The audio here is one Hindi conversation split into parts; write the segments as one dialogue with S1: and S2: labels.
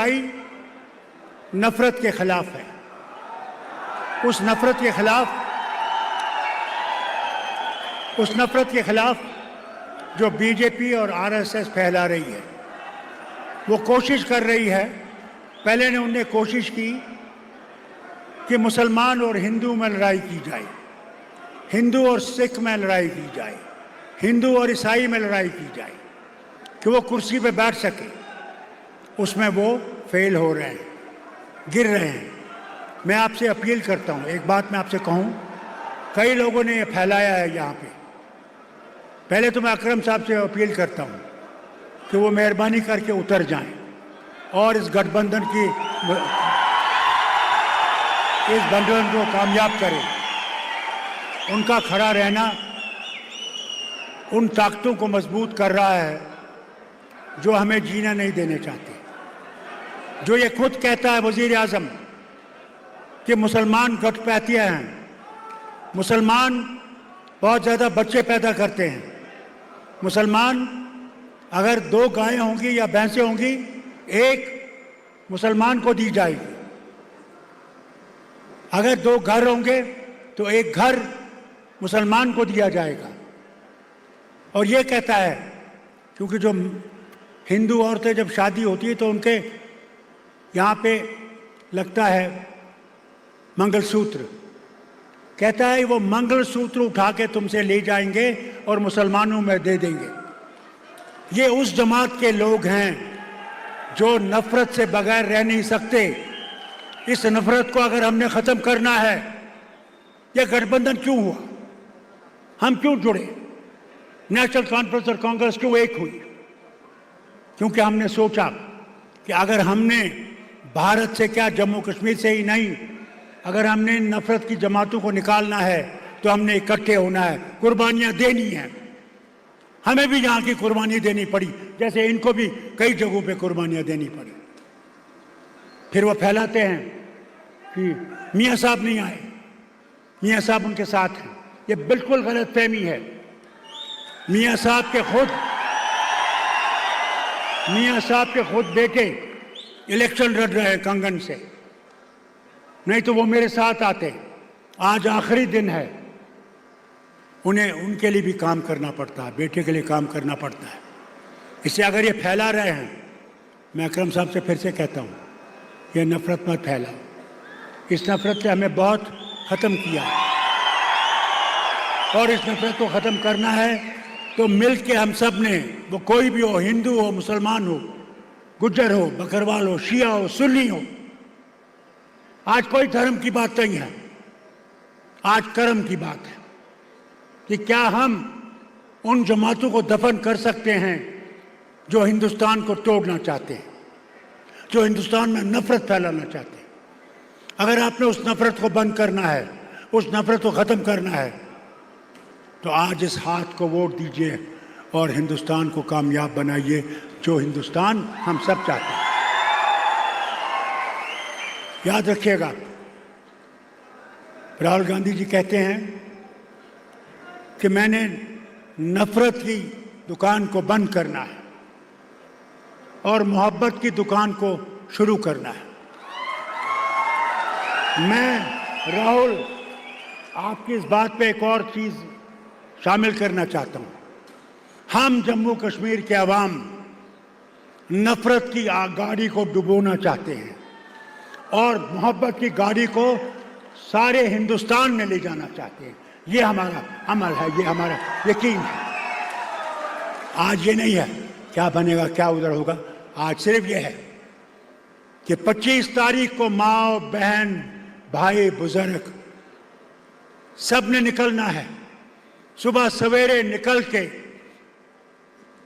S1: लड़ाई नफरत के खिलाफ है। उस नफरत के खिलाफ जो बीजेपी और आरएसएस फैला रही है, वो कोशिश कर रही है। पहले ने उन्हें कोशिश की कि मुसलमान और हिंदू में लड़ाई की जाए, हिंदू और सिख में लड़ाई की जाए, हिंदू और ईसाई में लड़ाई की जाए कि वो कुर्सी पे बैठ सके। उसमें वो फेल हो रहे हैं, गिर रहे हैं। मैं आपसे अपील करता हूँ, एक बात मैं आपसे कहूँ, कई लोगों ने ये फैलाया है यहाँ पे। पहले तो मैं अकरम साहब से अपील करता हूँ कि वो मेहरबानी करके उतर जाएं और इस गठबंधन को कामयाब करें। उनका खड़ा रहना उन ताकतों को मजबूत कर रहा है जो हमें जीना नहीं देने चाहते। जो ये खुद कहता है वजीर आजम कि मुसलमान घटपैतिया हैं, मुसलमान बहुत ज़्यादा बच्चे पैदा करते हैं, मुसलमान अगर 2 गायें होंगी या भैंसें होंगी, एक मुसलमान को दी जाएगी। अगर 2 घर होंगे तो एक घर मुसलमान को दिया जाएगा। और ये कहता है, क्योंकि जो हिंदू औरतें जब शादी होती है तो उनके यहाँ पे लगता है मंगलसूत्र, कहता है वो मंगलसूत्र उठा के तुमसे ले जाएंगे और मुसलमानों में दे देंगे। ये उस जमात के लोग हैं जो नफरत से बगैर रह नहीं सकते। इस नफरत को अगर हमने ख़त्म करना है, यह गठबंधन क्यों हुआ, हम क्यों जुड़े, नेशनल कॉन्फ्रेंस और कांग्रेस क्यों एक हुई? क्योंकि हमने सोचा कि अगर हमने भारत से क्या, जम्मू कश्मीर से ही नहीं, अगर हमने नफरत की जमातों को निकालना है तो हमने इकट्ठे होना है, कुर्बानियां देनी है। हमें भी यहाँ की कुर्बानी देनी पड़ी, जैसे इनको भी कई जगहों पे कुर्बानियां देनी पड़ी। फिर वो फैलाते हैं कि मियाँ साहब नहीं आए, मियाँ साहब उनके साथ हैं। ये बिल्कुल गलत फहमी है। मियाँ साहब के खुद बेटे इलेक्शन लड़ रहे हैं कंगन से, नहीं तो वो मेरे साथ आते। आज आखिरी दिन है, उन्हें उनके लिए भी काम करना पड़ता है, बेटे के लिए काम करना पड़ता है। इससे अगर ये फैला रहे हैं, मैं अकरम साहब से फिर से कहता हूँ, ये नफरत मत फैलाओ। इस नफरत से हमें बहुत ख़त्म किया है और इस नफरत को ख़त्म करना है तो मिल के हम सब ने, वो कोई भी हो, हिंदू हो, मुसलमान हो, गुज्जर हो, बकरवाल हो, शिया हो, सुन्नी हो, आज कोई धर्म की बात नहीं है, आज कर्म की बात है कि क्या हम उन जमातों को दफन कर सकते हैं जो हिंदुस्तान को तोड़ना चाहते हैं, जो हिंदुस्तान में नफरत फैलाना चाहते हैं। अगर आपने उस नफरत को बंद करना है, उस नफरत को ख़त्म करना है, तो आज इस हाथ को वोट दीजिए और हिंदुस्तान को कामयाब बनाइए, जो हिंदुस्तान हम सब चाहते हैं। याद रखिएगा, राहुल गांधी जी कहते हैं कि मैंने नफरत की दुकान को बंद करना है और मोहब्बत की दुकान को शुरू करना है। मैं राहुल आपकी इस बात पे एक और चीज़ शामिल करना चाहता हूँ। हम जम्मू कश्मीर के अवाम नफरत की गाड़ी को डुबोना चाहते हैं और मोहब्बत की गाड़ी को सारे हिंदुस्तान में ले जाना चाहते हैं। ये हमारा अमल है, ये हमारा यकीन है। आज ये नहीं है क्या बनेगा क्या उधर होगा, आज सिर्फ ये है कि 25 तारीख को माँ बहन भाई बुजुर्ग सब ने निकलना है। सुबह सवेरे निकल के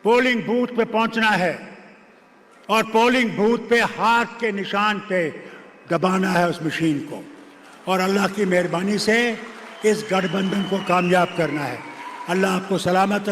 S1: पोलिंग बूथ पे पहुंचना है और पोलिंग बूथ पे हाथ के निशान पे दबाना है उस मशीन को, और अल्लाह की मेहरबानी से इस गठबंधन को कामयाब करना है। अल्लाह आपको सलामत